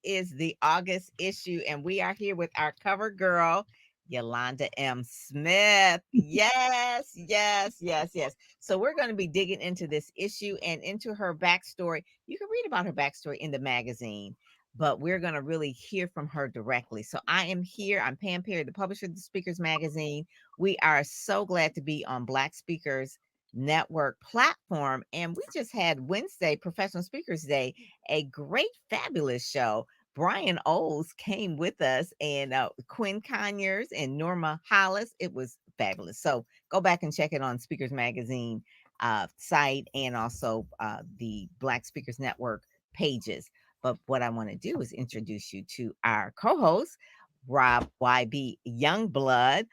is the August issue, and we are here with our cover girl, Yolanda M. Smith. Yes, yes, yes, yes. So we're going to be digging into this issue and into her backstory. You can read about her backstory in the magazine, but we're going to really hear from her directly. So I am here. I'm Pam Perry, the publisher of the Speakers Magazine. We are so glad to be on Black Speakers Network platform. And we just had Wednesday, Professional Speakers Day, a great, fabulous show. Brian Oles came with us, and Quinn Conyers and Norma Hollis. It was fabulous. So go back and check it on Speakers Magazine site, and also the Black Speakers Network pages. But what I want to do is introduce you to our co-host, Rob YB Youngblood.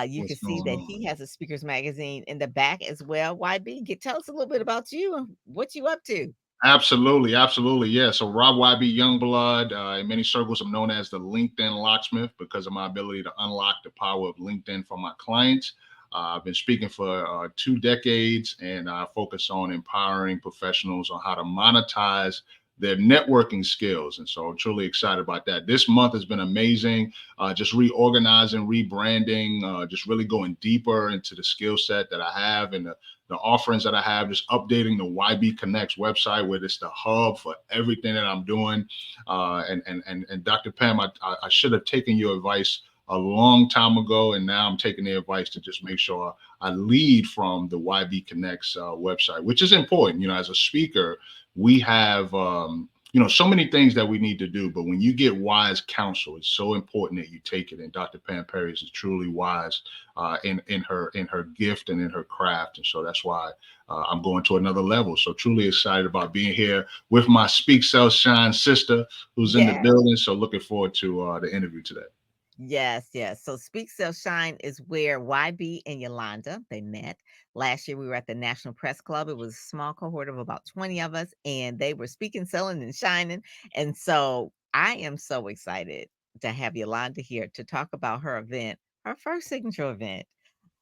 You What's can see going that on? he has a Speakers Magazine in the back as well. YB, tell us a little bit about you and what you up to. Absolutely, absolutely. Yeah. So Rob YB Youngblood, in many circles, I'm known as the LinkedIn locksmith because of my ability to unlock the power of LinkedIn for my clients. I've been speaking for 2 decades, and I focus on empowering professionals on how to monetize their networking skills. And so I'm truly excited about that. This month has been amazing, just reorganizing, rebranding, just really going deeper into the skill set that I have and the offerings that I have, just updating the YB Connects website, where it's the hub for everything that I'm doing. And Dr. Pam, I should have taken your advice a long time ago, and now I'm taking the advice to just make sure I lead from the YB Connects website, which is important. As a speaker, we have so many things that we need to do, but when you get wise counsel, it's so important that you take it. And Dr. Pam Perry is truly wise in her gift and in her craft, and so that's why I'm going to another level. So truly excited about being here with my Speak Sell Shine sister who's in the Yeah. building. So looking forward to the interview today. Yes, yes. So Speak Sell Shine is where YB and Yolanda they met. Last year we were at the National Press Club. It was a small cohort of about 20 of us, and they were speaking, selling, and shining. And so I am so excited to have Yolanda here to talk about her event, her first signature event,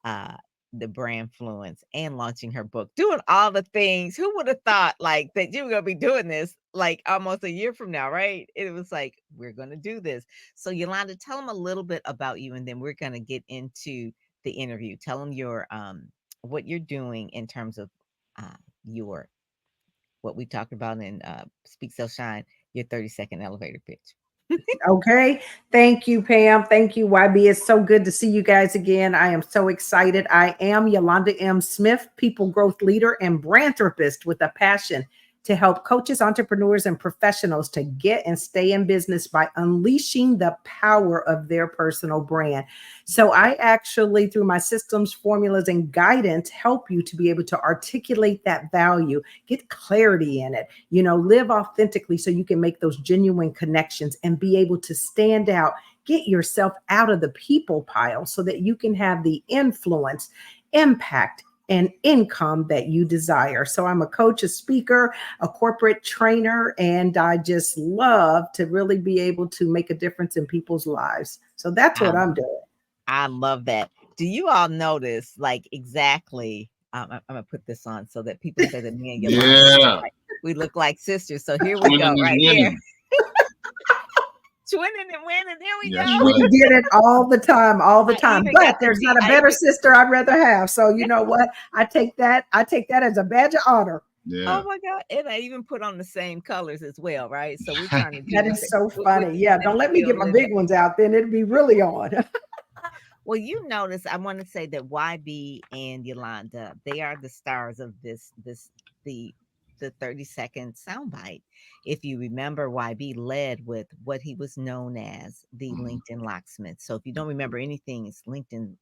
uh, the Brandfluence, and launching her book, doing all the things. Who would have thought like that you were gonna be doing this like almost a year from now, right? It was like, we're gonna do this. So Yolanda, tell them a little bit about you, and then we're gonna get into the interview. Tell them your what you're doing in terms of uh your what we talked about in Speak Sell Shine, your 30-second elevator pitch. Okay. Thank you, Pam. Thank you, YB. It's so good to see you guys again. I am so excited. I am Yolanda M. Smith, people growth leader and Brandthrupist with a passion to help coaches, entrepreneurs, and professionals to get and stay in business by unleashing the power of their personal brand. So I actually, through my systems, formulas, and guidance, help you to be able to articulate that value, get clarity in it, live authentically so you can make those genuine connections and be able to stand out, get yourself out of the people pile so that you can have the influence, impact, and income that you desire. So I'm a coach, a speaker, a corporate trainer, and I just love to really be able to make a difference in people's lives. So that's I what I'm doing. I love that. Do you all notice, like, exactly? I'm gonna put this on so that people say that me and Yolanda Yeah, we look like sisters. So here we go, winning is right here, winning. twinning and winning. There we That's go. We right. did it all the time, all the I time. even But got the there's T. not a I better even sister I'd rather have. So you know what? I take that. I take that as a badge of honor. Yeah. oh my god, and I even put on the same colors as well, right? So we're trying to do That the is so with funny. the Yeah, don't same let me skill get my living. big ones out. Then it'd be really on. Well, you notice I want to say that YB and Yolanda, they are the stars of the the 30-second soundbite. If you remember, YB led with what he was known as the Mhm. LinkedIn locksmith. So if you don't remember anything, it's LinkedIn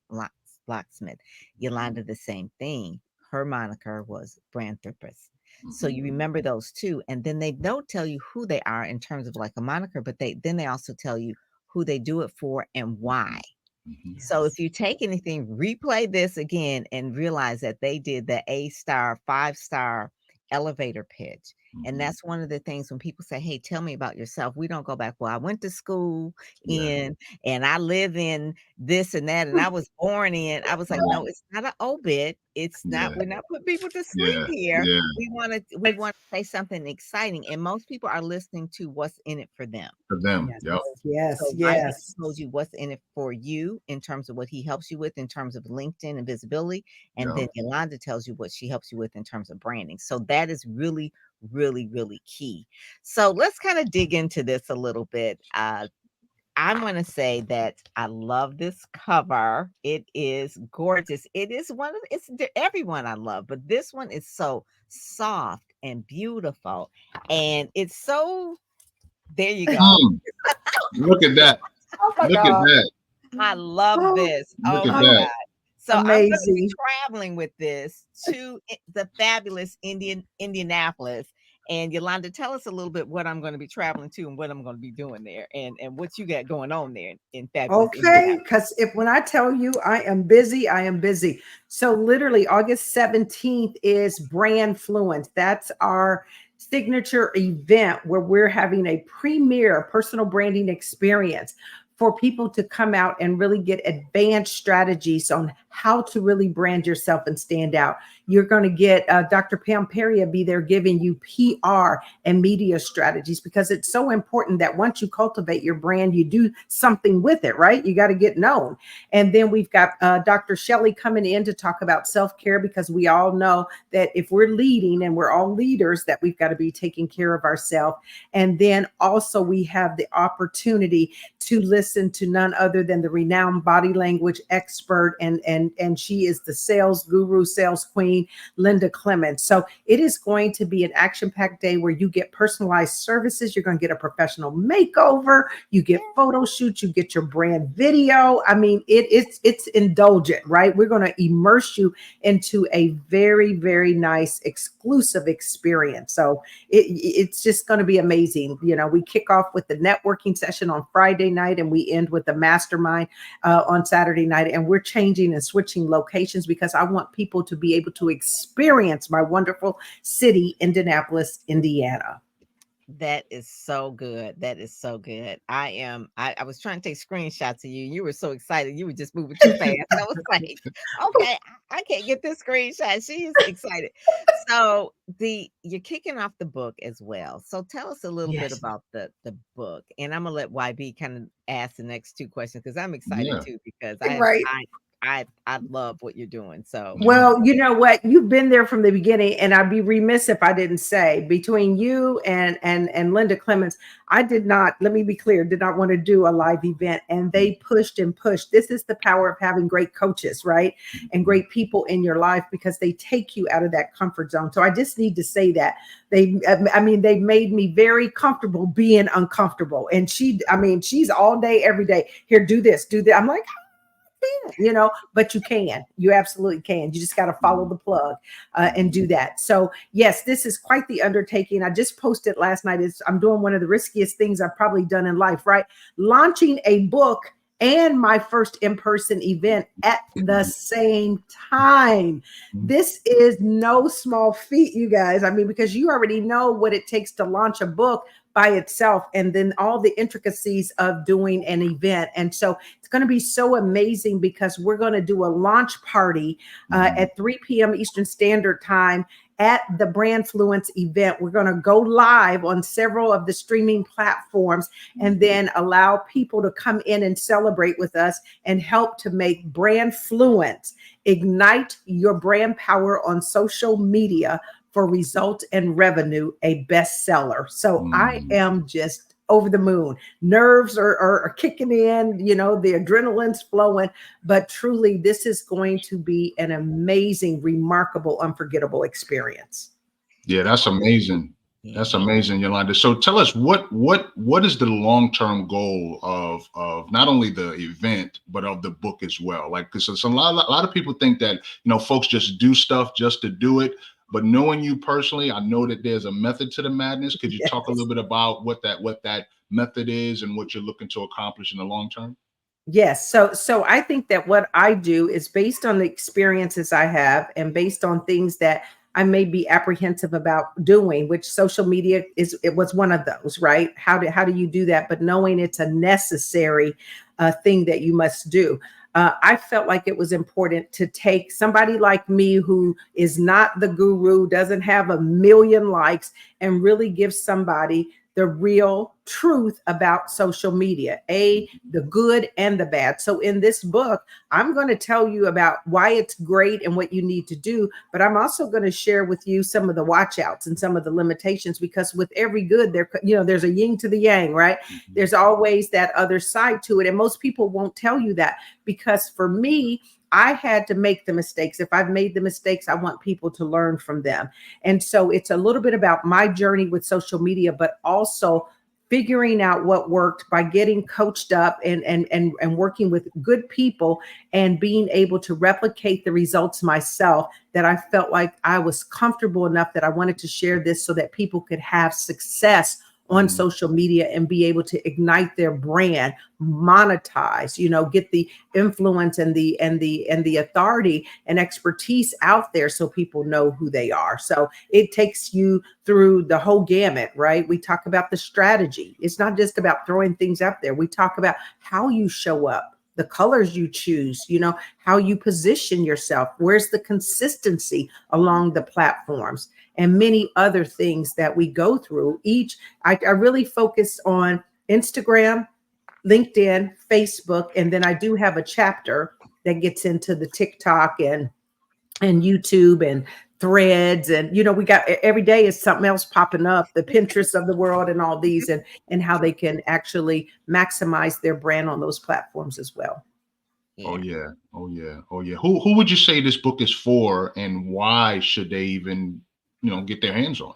locksmith. Yolanda, the same thing. Her moniker was Brandthrupist. So Mhm. you remember those two, and then they don't tell you who they are in terms of like a moniker, but they also tell you who they do it for and why. Mhm. So if Yes. you take anything, replay this again and realize that they did the A star, 5-star elevator pitch. And that's one of the things when people say, "Hey, tell me about yourself." We don't go back, "Well, I went to school Yeah. in and I live in this and that and I was born in." I was like, "No, it's not an obit. It's not. Yeah. We're not putting people to sleep Yeah. here. Yeah. We want to say something exciting." And most people are listening to what's in it for them. For them. Yes, Yep. yes, So YB yes. told you what's in it for you in terms of what he helps you with in terms of LinkedIn and visibility. And Yep. then Yolanda tells you what she helps you with in terms of branding. So that is really, really, really key. So let's kind of dig into this a little bit. I'm going to say that I love this cover. It is gorgeous. It is everyone I love, but this one is so soft and beautiful. And it's so, there you go. Mm, look at that. Oh my Look at God. that. I love Oh, this. Look Oh at my that. oh, God. So I'm going to be amazing. traveling with this to the fabulous Indianapolis. And Yolanda, tell us a little bit what I'm going to be traveling to and what I'm going to be doing there and what you got going on there in fabulous Okay, Indianapolis. because if when I tell you I am busy, I am busy. So literally August 17th is Brandfluence. That's our signature event where we're having a premier personal branding experience for people to come out and really get advanced strategies on how to really brand yourself and stand out. You're going to get Dr. Pam Perry be there giving you PR and media strategies, because it's so important that once you cultivate your brand, you do something with it, right? You got to get known. And then we've got Dr. Shelley coming in to talk about self-care, because we all know that if we're leading, and we're all leaders, that we've got to be taking care of ourselves. And then also we have the opportunity to listen to none other than the renowned body language expert, and she is the sales guru, sales queen, Linda Clements. So it is going to be an action-packed day where you get personalized services. You're going to get a professional makeover. You get photo shoots. You get your brand video. I mean, it's indulgent, right? We're going to immerse you into a very, very nice exclusive experience. So it's just going to be amazing. You know, we kick off with the networking session on Friday night, and we end with the mastermind on Saturday night. And we're changing and switching locations because I want people to be able to experience my wonderful city, Indianapolis, Indiana. That is so good. That is so good. I was trying to take screenshots of you. You were so excited. You were just moving too fast. I was like, okay, I can't get this screenshot. She's excited. So you're kicking off the book as well. So tell us a little bit Yes. about the book. And I'm gonna let YB kind of ask the next two questions because I'm excited Yeah. too, because Right. I love what you're doing. So Yeah. Well, you know what? You've been there from the beginning, and I'd be remiss if I didn't say, between you and Linda Clements, I did not, let me be clear, did not want to do a live event, and they pushed and pushed. This is the power of having great coaches, right? And great people in your life, because they take you out of that comfort zone. So I just need to say that I mean, they made me very comfortable being uncomfortable. And she's all day, every day, here, do this, do that. I'm like, you know, but you absolutely can. You just got to follow the plug and do that. So yes, this is quite the undertaking. I just posted last night, I'm doing one of the riskiest things I've probably done in life, right? Launching a book and my first in-person event at the same time. This is no small feat, you guys. I mean, because you already know what it takes to launch a book by itself, and then all the intricacies of doing an event. And so it's going to be so amazing, because we're going to do a launch party at 3 p.m. Eastern Standard Time at the Brandfluence event. We're going to go live on several of the streaming platforms, and then allow people to come in and celebrate with us and help to make Brandfluence ignite your brand power on social media for results and revenue, a bestseller. So I am just over the moon. Nerves are kicking in, you know, the adrenaline's flowing, but truly this is going to be an amazing, remarkable, unforgettable experience. Yeah, that's amazing. That's amazing, Yolanda. So tell us what is the long-term goal of not only the event but of the book as well? Like, because a lot of people think that, you know, folks just do stuff just to do it. But knowing you personally, I know that there's a method to the madness. Could you talk a little bit about what that method is and what you're looking to accomplish in the long term? Yes. So I think that what I do is based on the experiences I have, and based on things that I may be apprehensive about doing, which social media it was one of those, right? How do you do that? But knowing it's a necessary thing that you must do. I felt like it was important to take somebody like me who is not the guru, doesn't have a million likes, and really give somebody the real truth about social media, the good and the bad. So in this book, I'm going to tell you about why it's great and what you need to do, but I'm also going to share with you some of the watch outs and some of the limitations, because with every good there's a yin to the yang, right? There's always that other side to it. And most people won't tell you that, because for me, I had to make the mistakes. If I've made the mistakes, I want people to learn from them. And so it's a little bit about my journey with social media, but also figuring out what worked by getting coached up and working with good people and being able to replicate the results myself, that I felt like I was comfortable enough that I wanted to share this so that people could have success on social media and be able to ignite their brand, monetize, get the influence and the authority and expertise out there so people know who they are. So it takes you through the whole gamut, right? We talk about the strategy. It's not just about throwing things out there. We talk about how you show up, the colors you choose, how you position yourself, where's the consistency along the platforms, and many other things that we go through. I really focus on Instagram, LinkedIn, Facebook, and then I do have a chapter that gets into the TikTok and YouTube and threads. And, we got every day is something else popping up, the Pinterest of the world and all these, and how they can actually maximize their brand on those platforms as well. Yeah. Oh yeah. Oh yeah. Oh yeah. Who would you say this book is for, and why should they even, get their hands on it?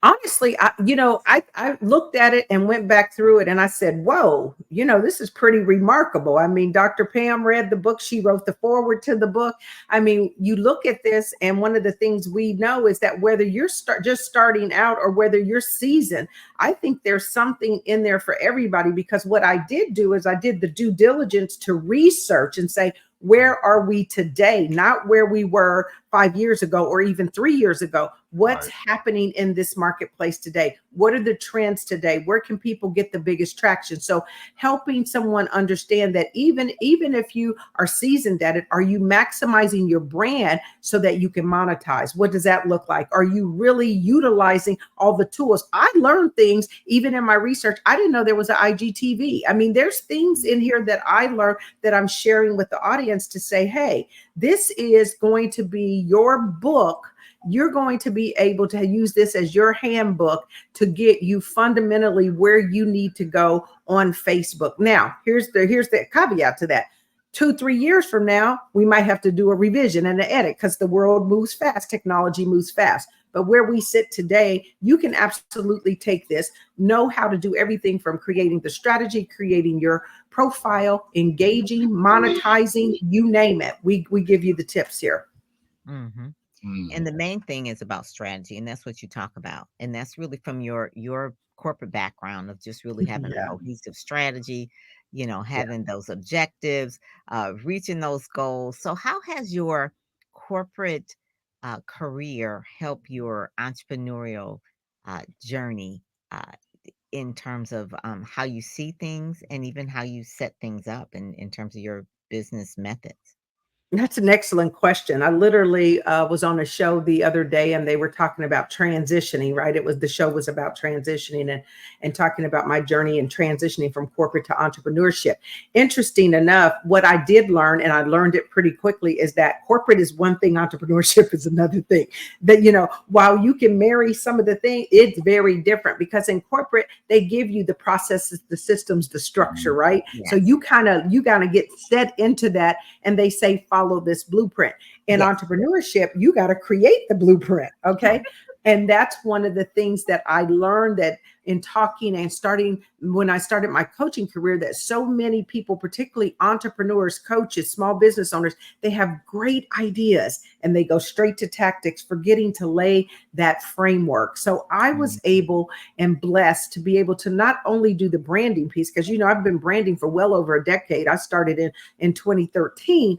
Honestly, I looked at it and went back through it and I said, whoa, this is pretty remarkable. I mean, Dr. Pam read the book. She wrote the foreword to the book. I mean, you look at this, and one of the things we know is that whether you're just starting out or whether you're seasoned, I think there's something in there for everybody, because what I did do is I did the due diligence to research and say, where are we today? Not where we were 5 years ago or even 3 years ago. What's happening in this marketplace today? What are the trends today? Where can people get the biggest traction? So helping someone understand that even if you are seasoned at it, are you maximizing your brand so that you can monetize? What does that look like? Are you really utilizing all the tools? I learned things even in my research. I didn't know there was an IGTV. I mean, there's things in here that I learned that I'm sharing with the audience to say, hey, this is going to be your book. You're going to be able to use this as your handbook to get you fundamentally where you need to go on Facebook. Now, here's the caveat to that. 2-3 years from now, we might have to do a revision and an edit, because the world moves fast, technology moves fast. But where we sit today, you can absolutely take this, know how to do everything from creating the strategy, creating your profile, engaging, monetizing, you name it. We give you the tips here. Mm-hmm. And the main thing is about strategy, and that's what you talk about. And that's really from your corporate background of just really having a cohesive strategy, having those objectives, reaching those goals. So how has your corporate career help your entrepreneurial journey in terms of how you see things and even how you set things up in terms of your business methods? That's an excellent question. I literally was on a show the other day, and they were talking about transitioning, right? The show was about transitioning and talking about my journey and transitioning from corporate to entrepreneurship. Interesting enough, what I did learn, and I learned it pretty quickly, is that corporate is one thing, entrepreneurship is another thing. That, while you can marry some of the things, it's very different, because in corporate, they give you the processes, the systems, the structure, right? Yes. So you kind of get set into that, and they say, follow this blueprint. In entrepreneurship, you got to create the blueprint. Okay. And that's one of the things that I learned, that in talking and starting when I started my coaching career, that so many people, particularly entrepreneurs, coaches, small business owners, they have great ideas and they go straight to tactics, forgetting to lay that framework. So I was able and blessed to be able to not only do the branding piece, because, I've been branding for well over a decade. I started in 2013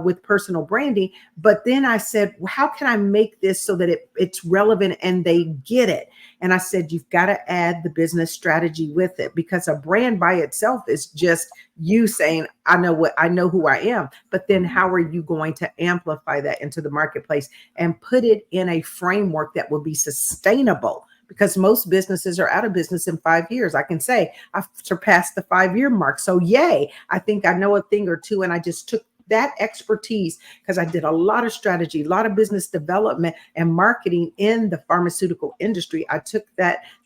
with personal branding. But then I said, well, how can I make this so that it's relevant and they get it? And I said, you've got to add the business strategy with it, because a brand by itself is just you saying, I know who I am. But then how are you going to amplify that into the marketplace and put it in a framework that will be sustainable? Because most businesses are out of business in 5 years. I can say I've surpassed the 5-year mark. So yay, I think I know a thing or two. And I just took that expertise, because I did a lot of strategy, a lot of business development and marketing in the pharmaceutical industry. I took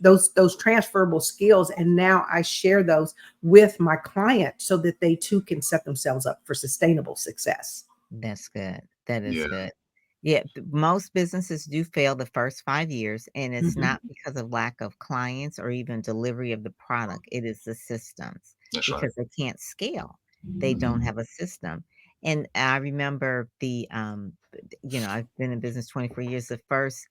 those transferable skills, and now I share those with my clients so that they too can set themselves up for sustainable success. That's good. That is Yeah. good. Yeah, most businesses do fail the first 5 years, and it's Mhm. not because of lack of clients or even delivery of the product. It is the systems, That's right. because they can't scale. They don't have a system. And I remember I've been in business 24 years. The first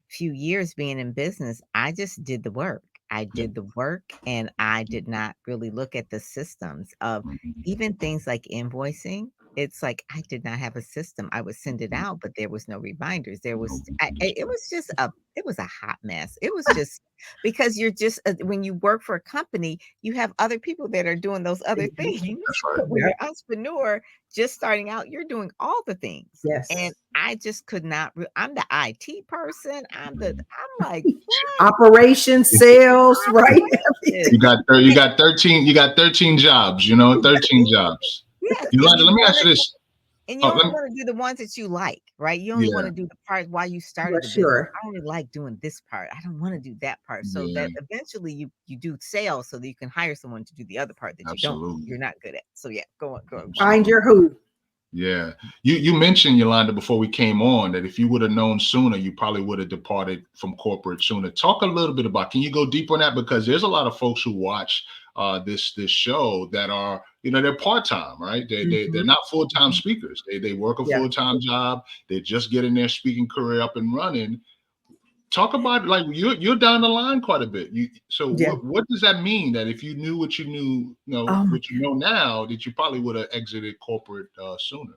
few years being in business, I just did the work. I Yeah. did the work, and I did not really look at the systems of Mhm. even things like invoicing. It's like I did not have a system. I would send it out, but there was no reminders. There was it was just it was a hot mess. It was just because you're just when you work for a company, you have other people that are doing those other things. That's right. But when Yeah. you're entrepreneur, just starting out, you're doing all the things. And Yes. I just could not. I'm the IT person. I'm like, what? Operations, sales, right? Operations. You got 13 jobs, 13 jobs. Yes, and Yolanda, you let me want ask you this. And you Oh, only wanna do the ones that you like, right? You only yeah, wanna do the part why you For started the business. sure. I only like doing this part. I don't wanna do that part. So yeah, that eventually you do sales so that you can hire someone to do the other part that you're absolutely. not good at. So yeah, go on. Find Absolutely. your who. Yeah. You mentioned, Yolanda, before we came on, that if you would have known sooner, you probably would have departed from corporate sooner. Talk a little bit about, can you go deeper on that? Because there's a lot of folks who watch this show that are, they're part-time, right? They're Mhm. not full-time speakers. They work a Yeah. full-time job. They're just getting their speaking career up and running. Talk about, like, you're down the line quite a bit. So Yeah. what does that mean, that if you knew what you knew, Oh my what you know now, that you probably would have exited corporate sooner?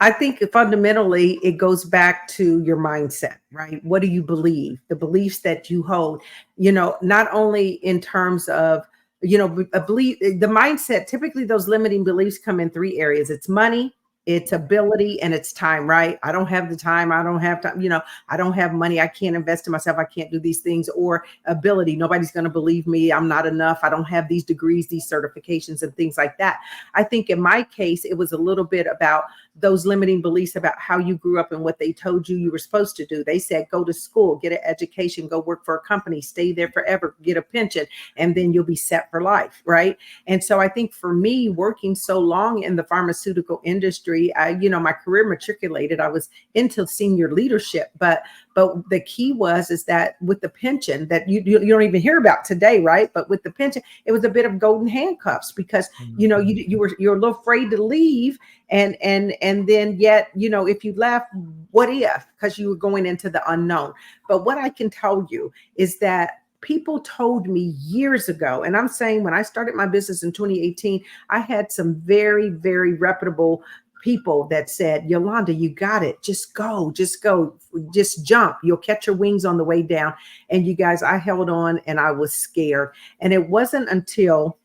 I think fundamentally it goes back to your mindset, right? What do you believe? The beliefs that you hold, not only in terms of, a belief, the mindset, typically those limiting beliefs come in 3 areas. It's money, it's ability, and it's time, right? I don't have the time. I don't have time. I don't have money. I can't invest in myself. I can't do these things. Or ability. Nobody's going to believe me. I'm not enough. I don't have these degrees, these certifications, and things like that. I think in my case, it was a little bit about those limiting beliefs about how you grew up and what they told you were supposed to do. They said, go to school, get an education, go work for a company, stay there forever, get a pension, and then you'll be set for life, right? And so I think for me, working so long in the pharmaceutical industry, my career matriculated. I was into senior leadership, but the key is that with the pension that you don't even hear about today, right? But with the pension, it was a bit of golden handcuffs, because you're a little afraid to leave, and then yet, if you left, what if? Because you were going into the unknown. But what I can tell you is that people told me years ago, and I'm saying when I started my business in 2018, I had some very, very reputable people that said, Yolanda, you got it. Just go, just jump. You'll catch your wings on the way down. And you guys, I held on and I was scared. And it wasn't until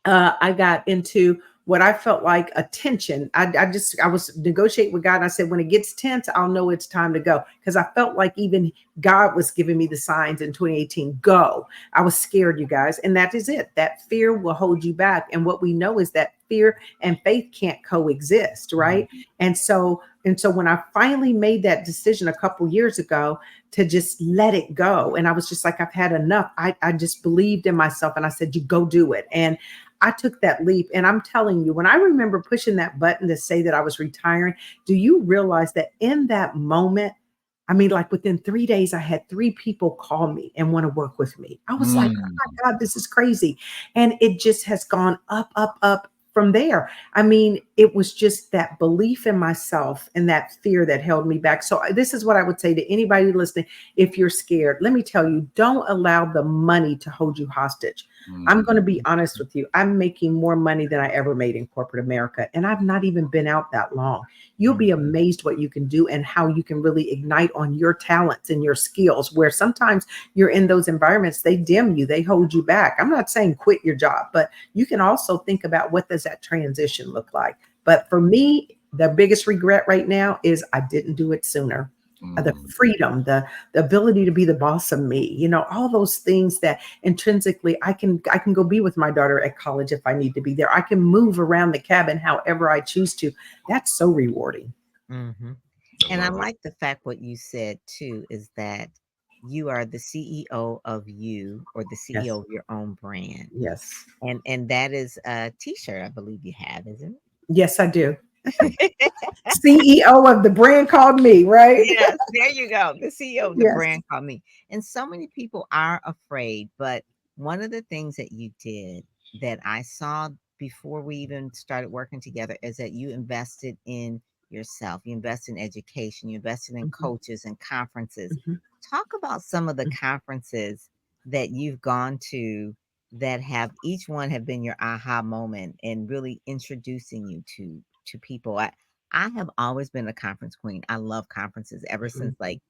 I got into what I felt like a tension. I was negotiating with God, and I said, when it gets tense, I'll know it's time to go. Because I felt like even God was giving me the signs in 2018, go. I was scared, you guys. And that is it. That fear will hold you back. And what we know is that fear and faith can't coexist, right? And so when I finally made that decision a couple years ago to just let it go, and I was just like, I've had enough. I just believed in myself, and I said, you go do it. And I took that leap. And I'm telling you, when I remember pushing that button to say that I was retiring, do you realize that in that moment, I mean, like within 3 days, I had 3 people call me and want to work with me. I was like, oh my God, this is crazy. And it just has gone up, up, up from there. I mean, it was just that belief in myself and that fear that held me back. So this is what I would say to anybody listening. If you're scared, let me tell you, don't allow the money to hold you hostage. I'm going to be honest with you. I'm making more money than I ever made in corporate America. And I've not even been out that long. You'll be amazed what you can do and how you can really ignite on your talents and your skills, where sometimes you're in those environments, they dim you, they hold you back. I'm not saying quit your job, but you can also think about what does that transition look like. But for me, the biggest regret right now is I didn't do it sooner. The freedom, the ability to be the boss of me, you know, all those things that intrinsically I can go be with my daughter at college if I need to be there. I can move around the cabin however I choose to. That's so rewarding. Mm-hmm. And I like the fact what you said too, is that you are the CEO of you, or the CEO Yes. of your own brand. Yes. And that is a t-shirt I believe you have, isn't Yes, I do. it? CEO of the brand called me, right? Yes, there you go. The CEO of the Yes. brand called me. And so many people are afraid, but one of the things that you did that I saw before we even started working together is that you invested in yourself. You invested in education, you invested in Mhm. coaches and conferences. Mhm. Talk about some of the Mhm. conferences that you've gone to that have each one have been your aha moment and really introducing you to people. I have always been a conference queen. I love conferences ever since Mhm. like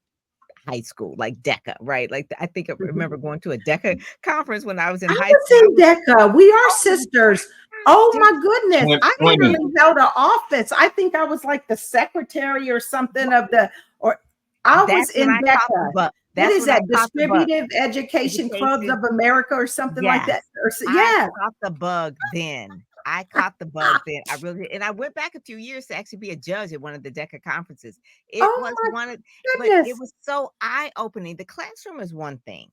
high school, like DECA, right? Like I think I Mhm. remember going to a DECA conference when I was in I high was school. I in was, DECA. We are oh my sisters. gosh, Oh did my goodness. I 20. literally held an office. I think I was like the secretary or something of the, or I was that's when in I caught the DECA. bug. What That's is when I that? caught the bug. Distributive Education Clubs Education. of America or something like that. Yes. Or, I yeah. caught the bug then. I caught the bug then. I really did. And I went back a few years to actually be a judge at one of the DECA conferences. It Oh was my one of, but it goodness. was so eye-opening. The classroom is one thing.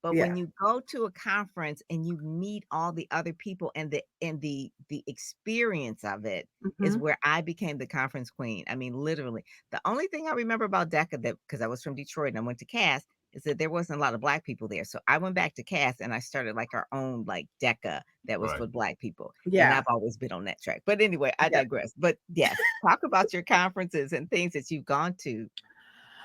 But Yeah. when you go to a conference and you meet all the other people and the experience of it is Mhm. where I became the conference queen. I mean, literally. The only thing I remember about DECA, that because I was from Detroit and I went to Cass, is that there wasn't a lot of black people there. So I went back to Cass and I started like our own like DECA that was Right. for black people. And Yeah. I've always been on that track. But anyway, I Yeah. digress. But yes, talk about your conferences and things that you've gone to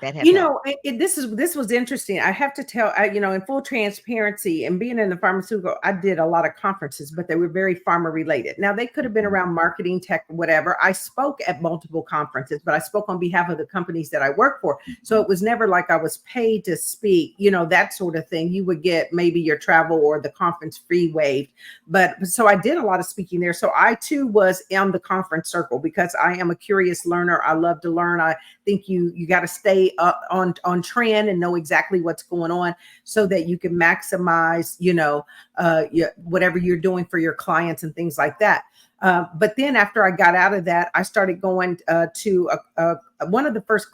that have You helped. know, this was interesting. I have to tell, you know, in full transparency, and being in the pharmaceutical, I did a lot of conferences, but they were very pharma related. Now they could have been around marketing, tech, whatever. I spoke at multiple conferences, but I spoke on behalf of the companies that I work for. So it was never like I was paid to speak, you know, that sort of thing. You would get maybe your travel or the conference fee waived. But so I did a lot of speaking there. So I too was on the conference circle because I am a curious learner. I love to learn. I think you got to stay up on trend and know exactly what's going on so that you can maximize, you know, whatever you're doing for your clients and things like that. But then after I got out of that, I started going to one of the first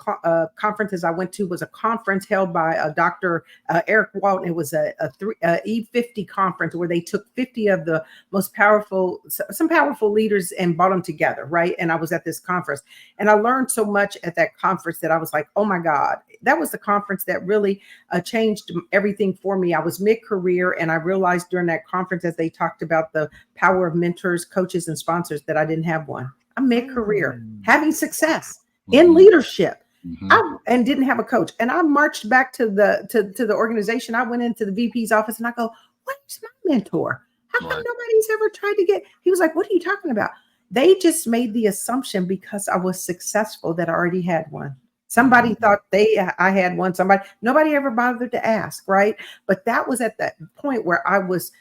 conferences I went to was a conference held by Dr. Eric Walton. It was a E50 conference where they took 50 of the most powerful, some powerful leaders and brought them together, right? And I was at this conference and I learned so much at that conference that I was like, oh my God, that was the conference that really changed everything for me. I was mid-career and I realized during that conference, as they talked about the power of mentors, coaches, and sponsors, that I didn't have one. I'm mid-career, Mm. having success in leadership. Mhm. And didn't have a coach. And I marched back to the organization. I went into the VP's office and I go, where's my mentor? How come Right. nobody's ever tried to get? He was like, what are you talking about? They just made the assumption because I was successful that I already had one. Somebody thought I had one. Nobody ever bothered to ask, right? But that was at that point where I was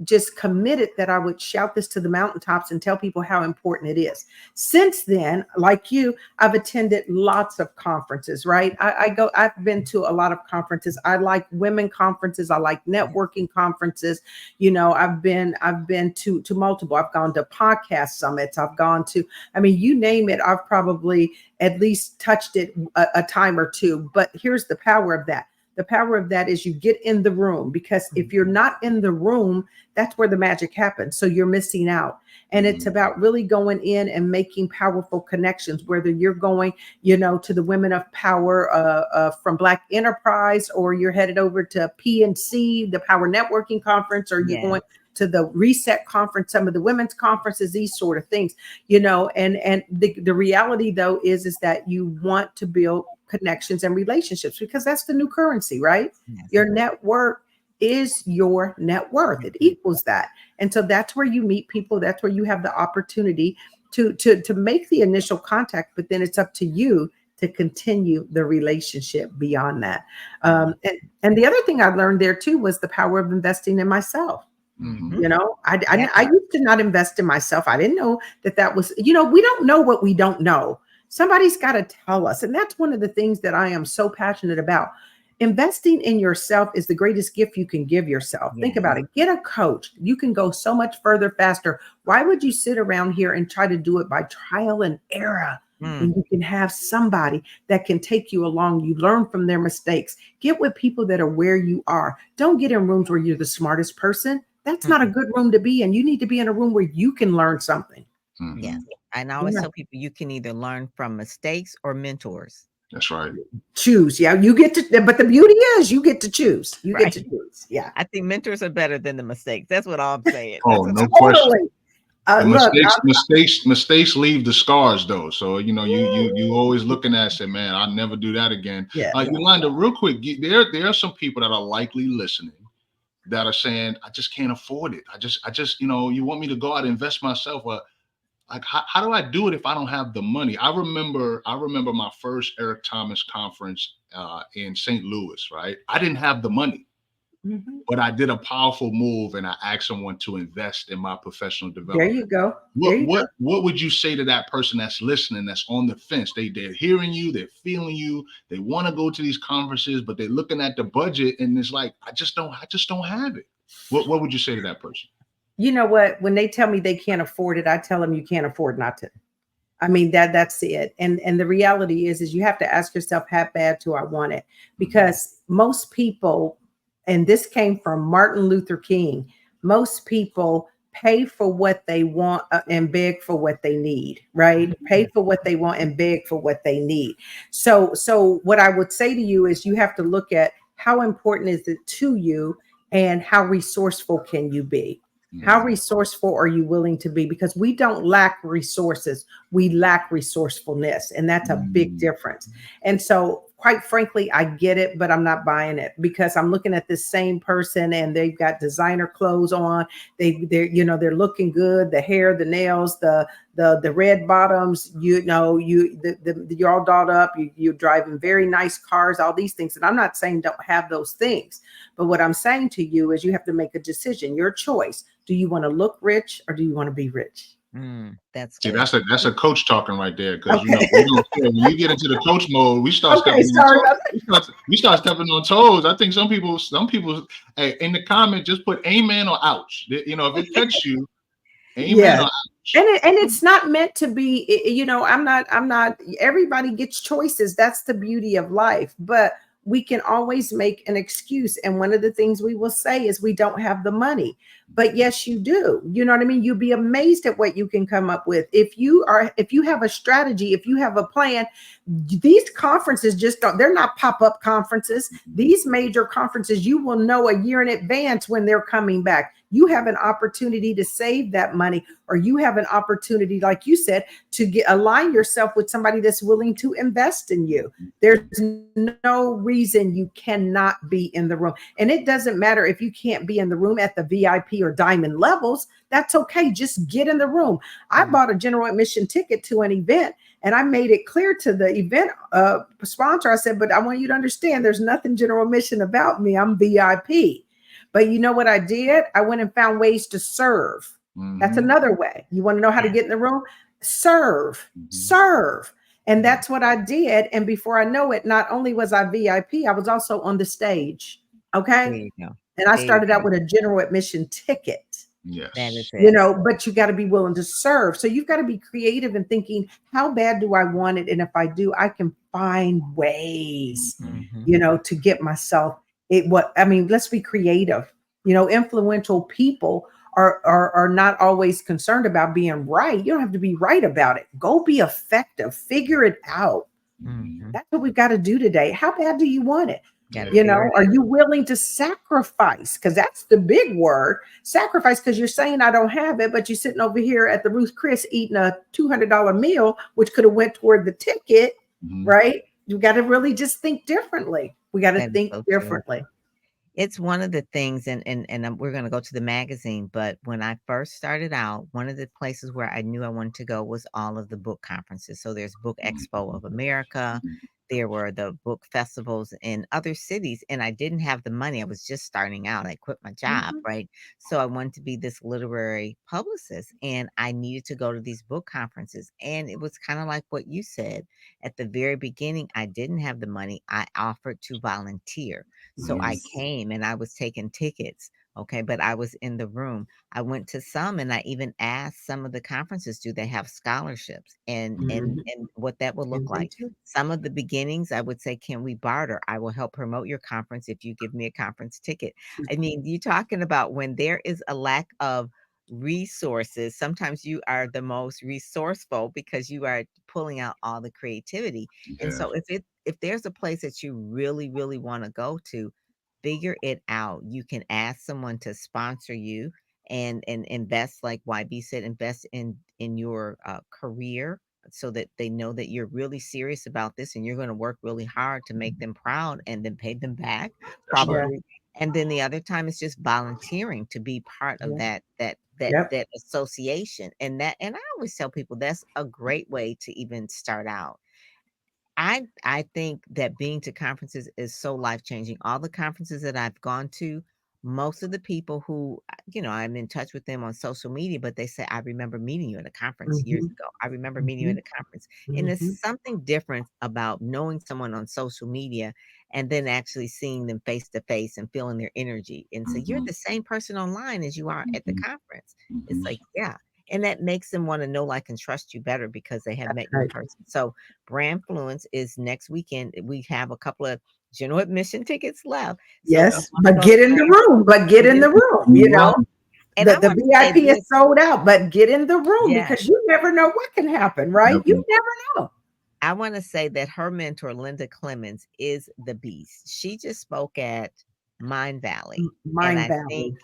just committed that I would shout this to the mountaintops and tell people how important it is. Since then, like you, I've attended lots of conferences, right? I've been to a lot of conferences. I like women conferences. I like networking conferences. You know, I've been to multiple. I've gone to podcast summits. I've gone to, I mean, you name it. I've probably at least touched it a time or two. But here's the power of that. The power of that is you get in the room, because if you're not in the room, that's where the magic happens. So you're missing out. And it's about really going in and making powerful connections, whether you're going, to the Women of Power from Black Enterprise, or you're headed over to PNC, the Power Networking Conference, or you're going to the Reset Conference, some of the women's conferences, these sort of things, and the reality though is that you want to build connections and relationships, because that's the new currency, right? Yes. Your network is your net worth. It equals that. And so that's where you meet people. That's where you have the opportunity to make the initial contact, but then it's up to you to continue the relationship beyond that. And the other thing I learned there too was the power of investing in myself. I used to not invest in myself. I didn't know that was, we don't know what we don't know. Somebody's got to tell us. And that's one of the things that I am so passionate about. Investing in yourself is the greatest gift you can give yourself. Think about it. Get a coach. You can go so much further faster. Why would you sit around here and try to do it by trial and error? When you can have somebody that can take you along, you learn from their mistakes. Get with people that are where you are. Don't get in rooms where you're the smartest person. That's not a good room to be in. You need to be in a room where you can learn something. Yes. And I always tell people you can either learn from mistakes or mentors. That's right. Choose. Yeah, you get to, but the beauty is you get to choose. You get to choose. Yeah. I think mentors are better than the mistakes. That's what I'm saying. Oh, no question. Mistakes leave the scars though. So, you always looking at say, man, I'll never do that again. Yolanda, real quick, there are some people that are likely listening that are saying, I just can't afford it. I just, you want me to go out and invest myself. Like, how do I do it if I don't have the money? I remember my first Eric Thomas conference in St. Louis, right? I didn't have the money, but I did a powerful move and I asked someone to invest in my professional development. There you go. What would you say to that person that's listening, that's on the fence? They're hearing you, they're feeling you, they want to go to these conferences, but they're looking at the budget and it's like, I just don't have it. What would you say to that person? You know what? When they tell me they can't afford it, I tell them you can't afford not to. I mean, that's it. And the reality is you have to ask yourself, how bad do I want it? Because most people, and this came from Martin Luther King, most people pay for what they want and beg for what they need, right? Pay for what they want and beg for what they need. So what I would say to you is you have to look at how important is it to you and how resourceful can you be? How resourceful are you willing to be? Because we don't lack resources. We lack resourcefulness. And that's a big difference. And so, quite frankly, I get it, but I'm not buying it because I'm looking at this same person and they've got designer clothes on. They're looking good. The hair, the nails, the red bottoms, you're all dolled up. You're driving very nice cars, all these things. And I'm not saying don't have those things. But what I'm saying to you is you have to make a decision, your choice. Do you want to look rich or do you want to be rich? That's good. See, that's a coach talking right there. Because when you get into the coach mode, we start stepping on toes. I think some people, hey, in the comment, just put amen or ouch. If it touches you, amen or ouch. And it's not meant to be, I'm not, everybody gets choices. That's the beauty of life. But we can always make an excuse. And one of the things we will say is we don't have the money. But yes, you do. You know what I mean? You'll be amazed at what you can come up with. If you have a strategy, if you have a plan, these conferences they're not pop-up conferences. These major conferences, you will know a year in advance when they're coming back. You have an opportunity to save that money, or you have an opportunity, like you said, to align yourself with somebody that's willing to invest in you. There's no reason you cannot be in the room. And it doesn't matter if you can't be in the room at the VIP or diamond levels. That's okay. Just get in the room. I bought a general admission ticket to an event, and I made it clear to the event sponsor. I said, but I want you to understand there's nothing general admission about me. I'm VIP. But you know what I did? I went and found ways to serve. That's another way. You want to know how to get in the room? Serve. And that's what I did. And before I know it, not only was I VIP, I was also on the stage. Okay. There you go. And I started out with a general admission ticket. Yes. That is it. But you got to be willing to serve. So you've got to be creative in thinking, how bad do I want it? And if I do, I can find ways, Mhm. you know, to get myself let's be creative. You know, influential people are not always concerned about being right. You don't have to be right about it. Go be effective. Figure it out. Mhm. That's what we've got to do today. How bad do you want it? Gotta You figure know, it are out. you willing to sacrifice? Because that's the big word, sacrifice. Because you're saying I don't have it, but you're sitting over here at the Ruth Chris eating a $200 meal, which could have went toward the ticket, right? You got to really just think differently. We got to That is think so true. differently. It's one of the things, and we're gonna go to the magazine, but when I first started out, one of the places where I knew I wanted to go was all of the book conferences. So there's Book Expo of America, there were the book festivals in other cities, and I didn't have the money. I was just starting out. I quit my job, Mhm. right? So I wanted to be this literary publicist, and I needed to go to these book conferences. And it was kind of like what you said. At the very beginning, I didn't have the money. I offered to volunteer. So I Yes. came and I was taking tickets, okay, but I was in the room. I went to some and I even asked some of the conferences, do they have scholarships and and Mhm. and what that would look And they like. do. Some of the beginnings, I would say, can we barter? I will help promote your conference if you give me a conference ticket. I mean, you talking about when there is a lack of resources, sometimes you are the most resourceful because you are pulling out all the creativity. And so if there's a place that you really, really want to go to, figure it out. You can ask someone to sponsor you and invest, like YB said, invest in your career so that they know that you're really serious about this and you're going to work really hard to make them proud and then pay them back That's right. Yeah. probably. And then the other time is just volunteering to be part of Yeah. Yep. that association. And I always tell people that's a great way to even start out. I think that being to conferences is so life-changing. All the conferences that I've gone to, most of the people who, I'm in touch with them on social media, but they say, "I remember meeting you at a conference years Mhm. ago. I remember meeting you at Mhm. a conference." And there's Mhm. something different about knowing someone on social media and then actually seeing them face to face and feeling their energy. And so you're the same person online as you are at the conference. It's like, yeah. And that makes them want to know, like, and trust you better because they have That's met you in right. person. So Brandfluence is next weekend. We have a couple of general admission tickets left. So if you Yes, want to but go get to in the room. But get get in in the room. You know, and I the want to say VIP is this. sold out, but get in the room Yes. because you never know what can happen, right? You never know. I want to say that her mentor, Linda Clemens, is the beast. She just spoke at Mind Valley. And Mind I Valley, think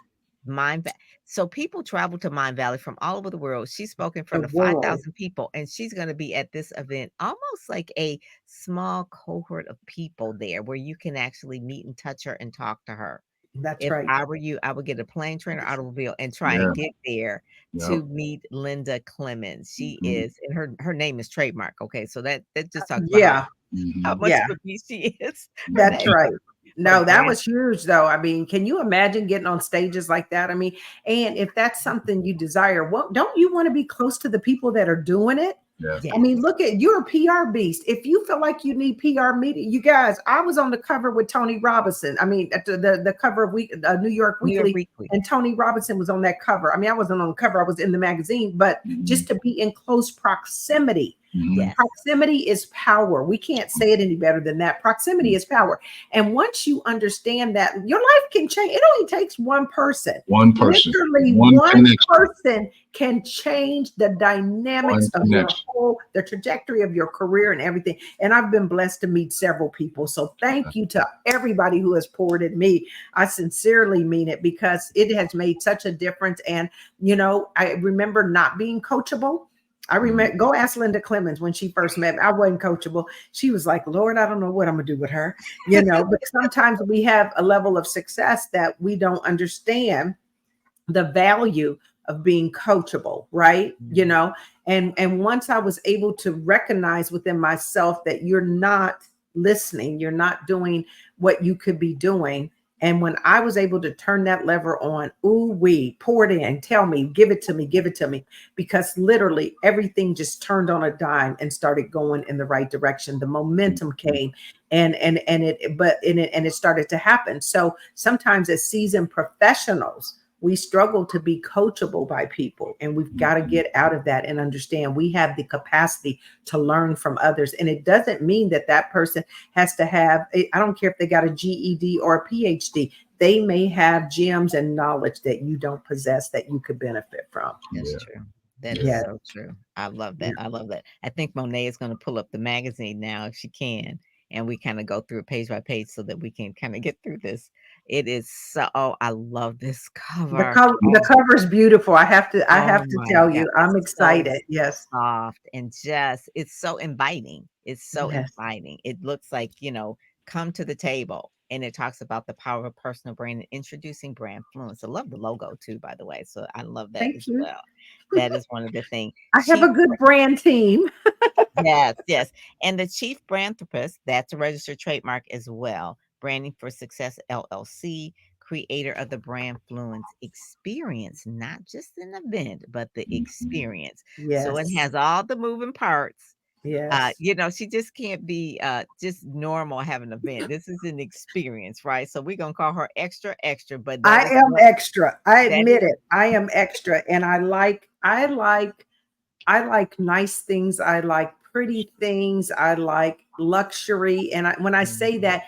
so people travel to Mind Valley from all over the world. She's spoken in the front of world. 5,000 people, and she's going to be at this event, almost like a small cohort of people there where you can actually meet and touch her and talk to her. That's If right. I were you, I would get a plane, train, or automobile and try Yeah. and get there Yep. to meet Linda Clemens. She is, and her name is trademark. Okay, so that just talks about Yeah, how much yeah, of a beast she is. Her that's name, right. but No, that Brand, was huge, though. I mean, can you imagine getting on stages like that? I mean, and if that's something you desire, well, don't you want to be close to the people that are doing it? Yeah. I mean, yes, look at you're a PR beast. If you feel like you need PR media, you guys, I was on the cover with Tony Robinson. I mean, at the cover of New York New York Weekly, Weekly. and Tony Robinson was on that cover. I mean, I wasn't on the cover, I was in the magazine, but just to be in close proximity. Yes, Proximity is power. We can't say it any better than that. Proximity is power. And once you understand that, your life can change. It only takes one person. One person, Literally one one connection, person can change the dynamics one of your connection. the trajectory of your career and everything. And I've been blessed to meet several people. So thank you to everybody who has poured in me. I sincerely mean it because it has made such a difference. And, I remember not being coachable. I remember, go ask Linda Clemens when she first met me. I wasn't coachable. She was like, Lord, I don't know what I'm going to do with her, but sometimes we have a level of success that we don't understand the value of being coachable, right? And once I was able to recognize within myself that you're not listening, you're not doing what you could be doing. And when I was able to turn that lever on, ooh, we pour it in, tell me, give it to me, because literally everything just turned on a dime and started going in the right direction. The momentum came and it started to happen. So sometimes as seasoned professionals, we struggle to be coachable by people, and we've got to get out of that and understand we have the capacity to learn from others. And it doesn't mean that that person has to have, I don't care if they got a GED or a PhD, they may have gems and knowledge that you don't possess that you could benefit from. That's Yeah. true. That is Yes. so true. I love Yeah. that. I love that. I think Monet is going to pull up the magazine now if she can, and we kind of go through it page by page so that we can kind of get through this. It is so. Oh, I love this cover. The cover is beautiful. I Oh have to my tell God. you, I'm It's so excited. Yes. soft and just, it's so inviting. It's so Yes. inviting. It looks like, come to the table. And it talks about the power of personal brand and introducing Brandfluence. I love the logo too, by the way. So I love that Thank as you. well. That is one of the things. I have a good brand team. Yes, yes. And the Chief Brandthrupist, that's a registered trademark as well. Branding for Success LLC, creator of the Brandfluence experience, not just an event, but the experience. So it Yes. has all the moving parts. Yes. She just can't be just normal have an event. This is an experience, right? So we're gonna call her extra, extra, but that I is am what extra. I that admit is. it. I am extra, and I like nice things. I like pretty things. I like luxury. And when I say Mhm. that,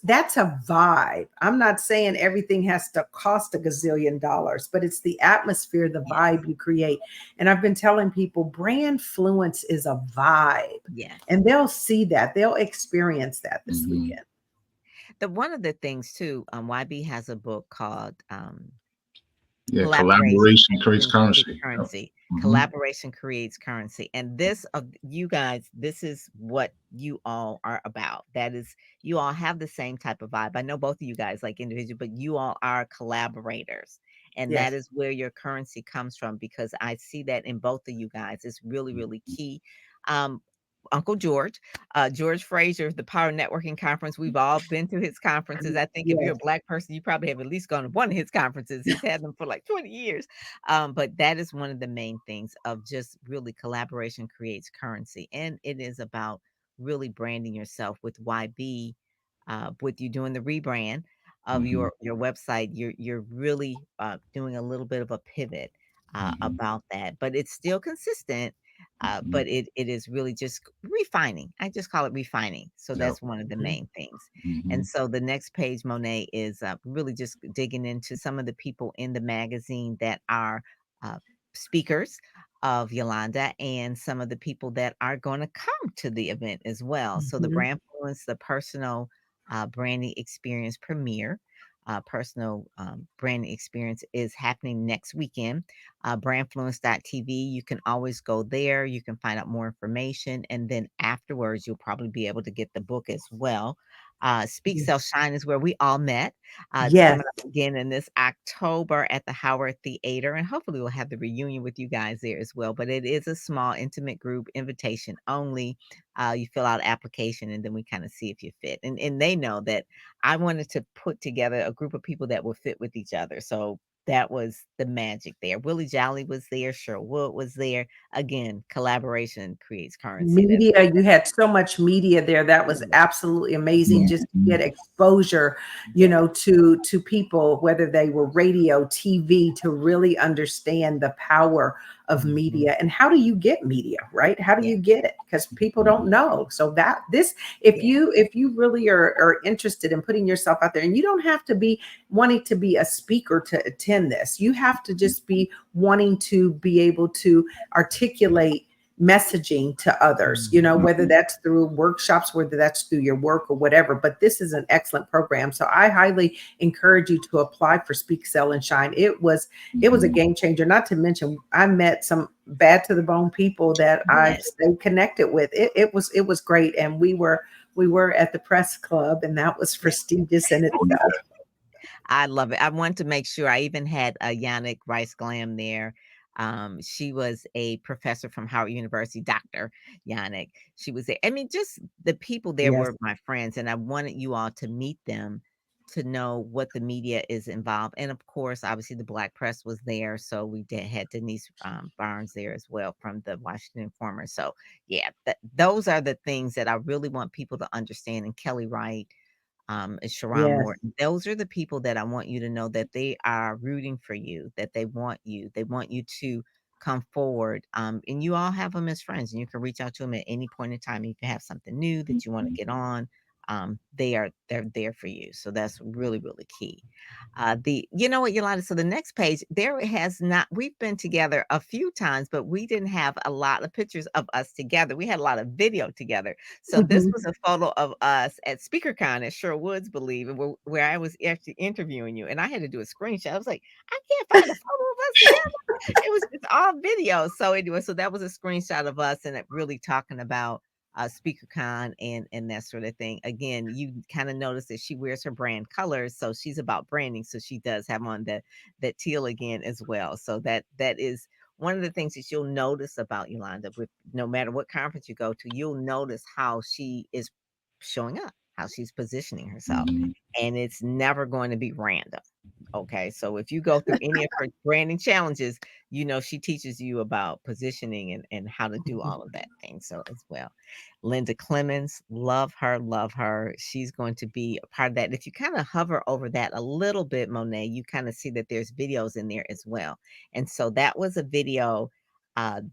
that's a vibe. I'm not saying everything has to cost a gazillion dollars, but it's the atmosphere, the Yes, vibe you create. And I've been telling people brand fluence is a vibe. yes. And they'll see that. They'll experience that this Mhm. weekend. The one of the things too, YB has a book called Yeah. Collaboration Collaboration creates Creates currency. Yep. Currency. Hmm. Collaboration creates currency. And this of you guys, this is what you all are about. That is, you all have the same type of vibe. I know both of you guys like individual, but you all are collaborators. And that Yes. is where your currency comes from because I see that in both of you guys. It's really, really key. Um, Uncle George, George Fraser, the Power Networking Conference. We've all been to his conferences. I think if you're a Yes. Black person, you probably have at least gone to one of his conferences. He's had them for like 20 years. But that is one of the main things of just really collaboration creates currency. And it is about really branding yourself with YB, with you doing the rebrand of Hmm. your website. You're really doing a little bit of a pivot Hmm. about that, but it's still consistent, Hmm. but it is really just refining. I just call it refining. So Yep. that's one of the Mhm. main things. Hmm. And so the next page, Monet, is really just digging into some of the people in the magazine that are uh, speakers of Yolanda and some of the people that are going to come to the event as well. So the Mhm. Brand Influence, the personal branding experience premiere. Personal branding experience is happening next weekend, brandfluence.tv. You can always go there. You can find out more information. And then afterwards, you'll probably be able to get the book as well. Speak Sell Shine is where we all met. It's Yes. coming up again in this October at the Howard Theater. And hopefully, we'll have the reunion with you guys there as well. But it is a small, intimate group, invitation only. You fill out application and then we kind of see if you fit. And they know that I wanted to put together a group of people that will fit with each other. So that was the magic there. Willie Jolly was there. Sherwood was there. Again, collaboration creates currency. That's Media, you had so much media there. That was yeah, absolutely amazing yeah, just to get exposure, yeah, to people, whether they were radio, TV, to really understand the power of mhm, media. And how do you get media, right? How do yeah, you get it? Because people don't know. So that this, if yeah, you really are interested in putting yourself out there, and you don't have to be wanting to be a speaker to attend this, you have to just be wanting to be able to articulate messaging to others, mhm, whether that's through workshops, whether that's through your work or whatever. But this is an excellent program. So I highly encourage you to apply for Speak, Sell, and Shine. It was a Hmm. game changer. Not to mention, I met some bad to the bone people that I've yes. stayed connected with. It was great. And we were at the press club, and that was Yeah. prestigious in Oh itself. yeah. I love it. I want to make sure I even had a Yannick Rice Glam there. She was a professor from Howard University, Dr. Yannick. She was there. I mean, just the people there Yes. were my friends, and I wanted you all to meet them to know what the media is involved. And of course, obviously, the Black press was there. So we had Denise Barnes there as well from the Washington Informer. So, yeah, those are the things that I really want people to understand. And Kelly Wright. Sharon Yes. Moore. Those are the people that I want you to know that they are rooting for you, that they want you. They want you to come forward. And you all have them as friends, and you can reach out to them at any point in time. If you have something new that you want to get on, they're there for you. So that's really, really key. You know what, Yolanda? So the next page, there has not, we've been together a few times, but we didn't have a lot of pictures of us together. We had a lot of video together. So this Mhm. was a photo of us at SpeakerCon at Sherwoods, believe, and where I was actually interviewing you, and I had to do a screenshot. I was like, I can't find a photo of us together. It was just all video. So anyway, so that was a screenshot of us, and it really talking about SpeakerCon and that sort of thing. Again, you kind of notice that she wears her brand colors, so she's about branding. So she does have on that teal again as well. So that is one of the things that you'll notice about Yolanda. With no matter what conference you go to, you'll notice how she is showing up, how she's positioning herself, and it's never going to be random. Okay, so if you go through any of her branding challenges, you know she teaches you about positioning and how to do all of that thing. So as well, Linda Clemens, love her, love her. She's going to be a part of that. If you kind of hover over that a little bit, Monet, you kind of see that there's videos in there as well. And so that was a video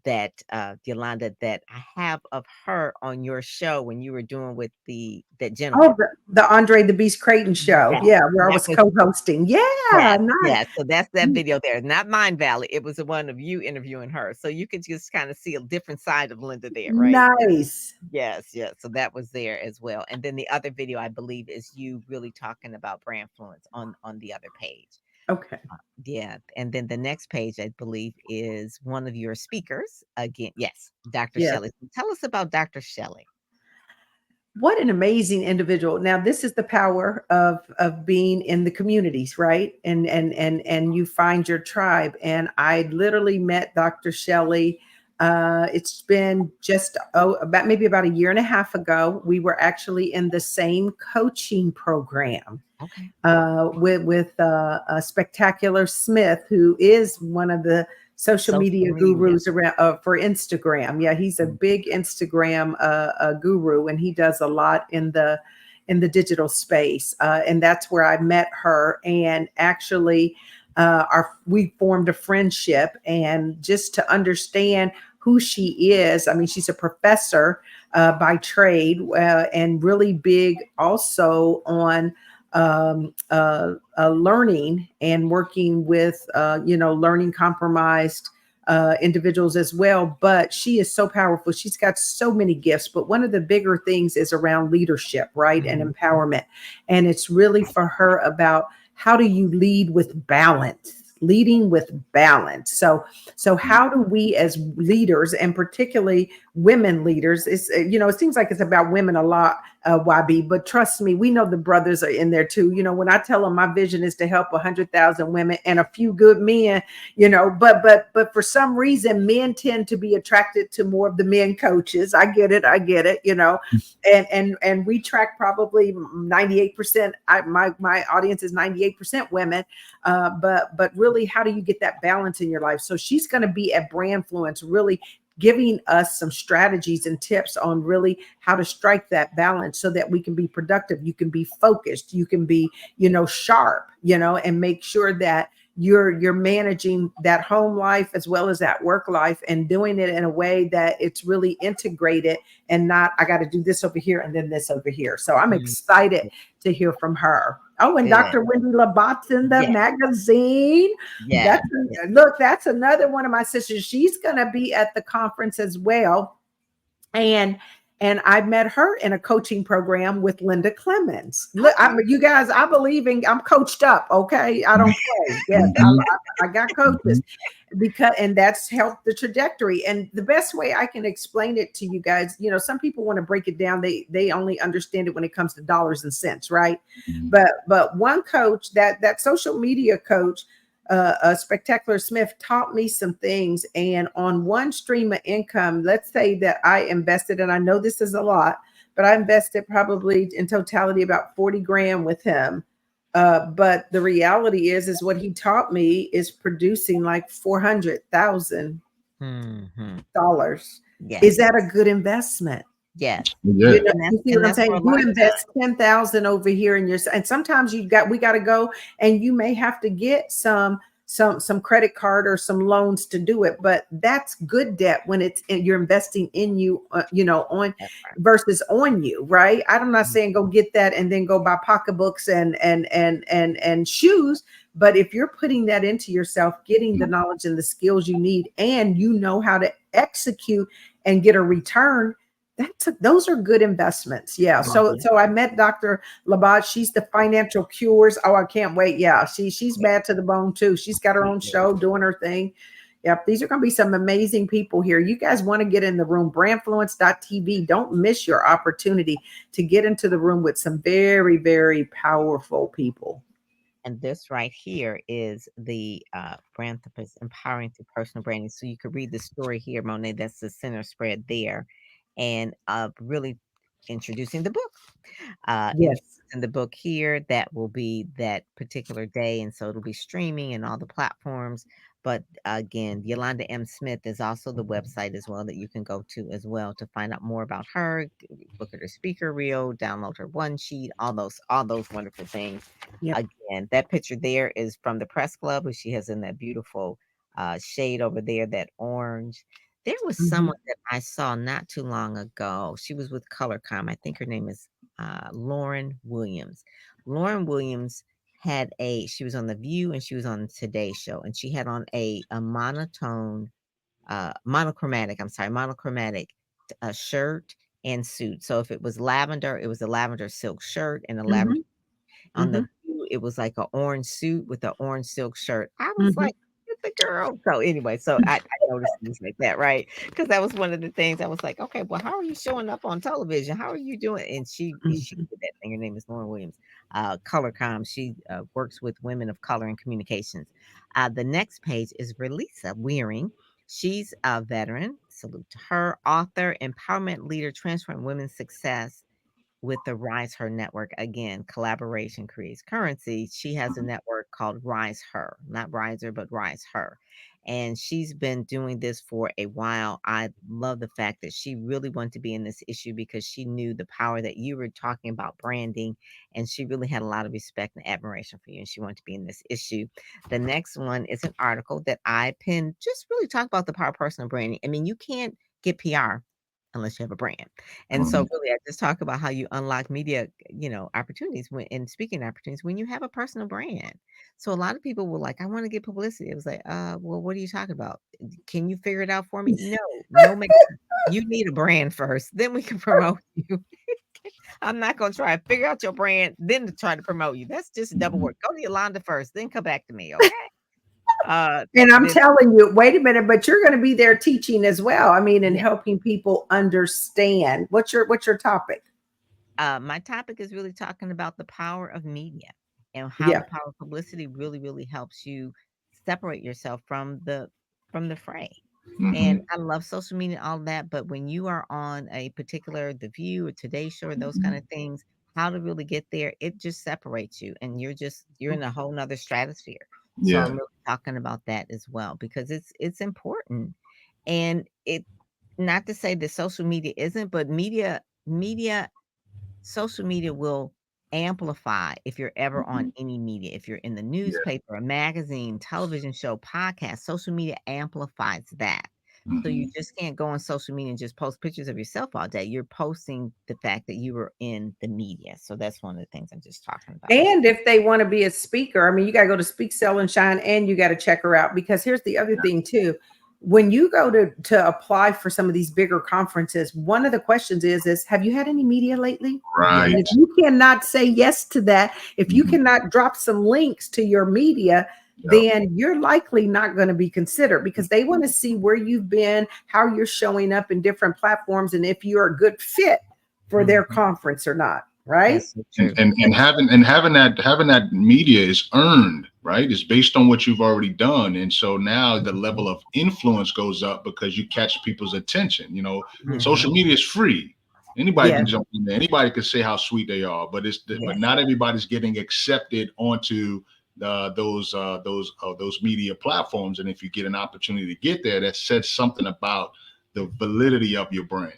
that Yolanda, that I have of her on your show when you were doing with that Oh, gentleman. the Andre the Beast Creighton show. Yes, Yeah, where I that was was co-hosting. Yeah, yes, nice. yes. So that's that video there. Not Mind Valley. It was the one of you interviewing her. So you could just kind of see a different side of Linda there, right? Nice. Yes, yes. So that was there as well. And then the other video, I believe, is you really talking about Brandfluence on the other page. Okay. Yeah. And then the next page, I believe, is one of your speakers. Again, yes, Dr. Yes. Shelley. Tell us about Dr. Shelley. What an amazing individual. Now, this is the power of being in the communities, right? And you find your tribe. And I literally met Dr. Shelley. It's been just about a year and a half ago. We were actually in the same coaching program Okay. with Spectacular Smith, who is one of the social Social media media. gurus around for Instagram. Yeah, he's a big Instagram guru, and he does a lot in the digital space. And that's where I met her, and actually, we formed a friendship. And just to understand who she is, I mean, she's a professor by trade, and really big also on learning and working with learning compromised individuals as well. But she is so powerful. She's got so many gifts, but one of the bigger things is around leadership, right? And empowerment. And it's really for her about how do you lead with balance, leading with balance. So how do we as leaders, and particularly women leaders, it seems like it's about women a lot, YB, but trust me, we know the brothers are in there too. When I tell them my vision is to help 100,000 women and a few good men, but for some reason, men tend to be attracted to more of the men coaches. I get it, and we track probably 98%. My audience is 98% women, but really, how do you get that balance in your life? So she's going to be at Brandfluence, really giving us some strategies and tips on really how to strike that balance so that we can be productive. You can be focused, you can be, sharp, and make sure that you're managing that home life as well as that work life, and doing it in a way that it's really integrated and not, I got to do this over here and then this over here. So I'm excited to hear from her. Oh, and Good. Dr. Wendy Labatt's in the magazine. Yeah. That's another one of my sisters. She's going to be at the conference as well. And I met her in a coaching program with Linda Clemens. Look, you guys, I believe I'm coached up. Okay. I don't play. Yes. I got coaches and that's helped the trajectory. And the best way I can explain it to you guys, some people want to break it down. They only understand it when it comes to dollars and cents. Right. But one coach, that social media coach, Spectacular Smith, taught me some things. And on one stream of income, let's say that I invested, and I know this is a lot, but I invested probably in totality about 40 grand with him. But the reality is what he taught me is producing like $400,000. Yes. Is that a good investment? Yes. Yeah. You And that's, see and what I'm that's for saying? a You lifetime. invest 10,000 over here in your, and sometimes we got to go, and you may have to get some credit card or some loans to do it, but that's good debt when you're investing in you, on That's right. versus on you, right? I'm not Mhm. saying go get that and then go buy pocketbooks and shoes, but if you're putting that into yourself, getting the knowledge and the skills you need, and you know how to execute and get a return, those are good investments. Yeah. So Mhm. I met Dr. Labat. She's the financial cures. Oh, I can't wait. Yeah. She's bad to the bone too. She's got her own show doing her thing. Yep. These are going to be some amazing people here. You guys want to get in the room, brandfluence.tv. Don't miss your opportunity to get into the room with some very, very powerful people. And this right here is the Brandthrupist empowering through personal branding. So you could read the story here, Monet. That's the center spread there, and really introducing the book. Yes. In the book here, that will be that particular day, and so it'll be streaming and all the platforms. But again, Yolanda M. Smith is also the website as well that you can go to as well to find out more about her, book her speaker reel, download her one sheet, all those wonderful things. Yep. Again, that picture there is from the press club, which she has in that beautiful shade over there, that orange. There was Mhm. someone that I saw not too long ago. She was with Colorcom. I think her name is Lauren Williams. Lauren Williams she was on The View and she was on Today Show, and she had on a monotone, monochromatic shirt and suit. So if it was lavender, it was a lavender silk shirt and a lavender. Mhm. On The Mhm. View, it was like an orange suit with an orange silk shirt. I was Mhm. like, "Get the girl." So anyway, I noticed things like that, right? Because that was one of the things I was like, "Okay, well, how are you showing up on television? How are you doing?" And she Mhm. did that thing. Her name is Lauren Williams, Colorcom. She works with women of color in communications. The next page is Relisa Wearing. She's a veteran. Salute to her. Author, empowerment leader, transforming women's success with the Rise Her network. Again, collaboration creates currency. She has a network called Rise Her, not Riser, but Rise Her. And she's been doing this for a while. I love the fact that she really wanted to be in this issue because she knew the power that you were talking about branding. And she really had a lot of respect and admiration for you. And she wanted to be in this issue. The next one is an article that I pinned, just really talk about the power of personal branding. I mean, you can't get PR unless you have a brand. And so Mhm. really I just talk about how you unlock media, opportunities when and speaking opportunities when you have a personal brand. So a lot of people were like, I want to get publicity. It was like, well, what are you talking about? Can you figure it out for me? No, no, ma'am. You need a brand first, then we can promote you. I'm not gonna try to figure out your brand, then to try to promote you. That's just double Mhm. work. Go to Yolanda first, then come back to me, okay? And I'm This telling you, wait a minute, but you're going to be there teaching as well. I mean, and yeah. helping people understand. What's your topic? My topic is really talking about the power of media and how Yeah. the power of publicity really, really helps you separate yourself from the fray. And Mhm. I love social media and all that, but when you are on a particular The View or Today Show or those kind of things, how to really get there, it just separates you and you're in a whole nother stratosphere. So I'm Yeah. really talking about that as well because it's important. And it not to say that social media isn't, but media social media will amplify if you're ever on Mhm. any media. If you're in the Yeah. newspaper, a magazine, television show, podcast, social media amplifies that. So you Mhm. just can't go on social media and just post pictures of yourself all day. You're posting the fact that you were in the media. So that's one of the things I'm just talking about as And if they want to be a speaker, I mean, you got to go to Speak, Sell, and Shine, and you got to check her out because here's the other Yeah. thing too. When you go to apply for some of these bigger conferences, one of the questions is have you had any media lately? well. And Right. if you cannot say yes to that, if you Mhm. cannot drop some links to your media, Yep. then you're likely not going to be considered because they want to see where you've been, how you're showing up in different platforms, and if you're a good fit for their Mhm. conference or not, right? That's so And, true. and and having that media is earned, right? It's based on what you've already done, and so now the level of influence goes up because you catch people's attention. Mhm. Social media is free. Anybody Yes. can jump in there. Anybody can say how sweet they are, but but Yes. not everybody's getting accepted onto those media platforms. And if you get an opportunity to get there, that says something about the validity of your brand.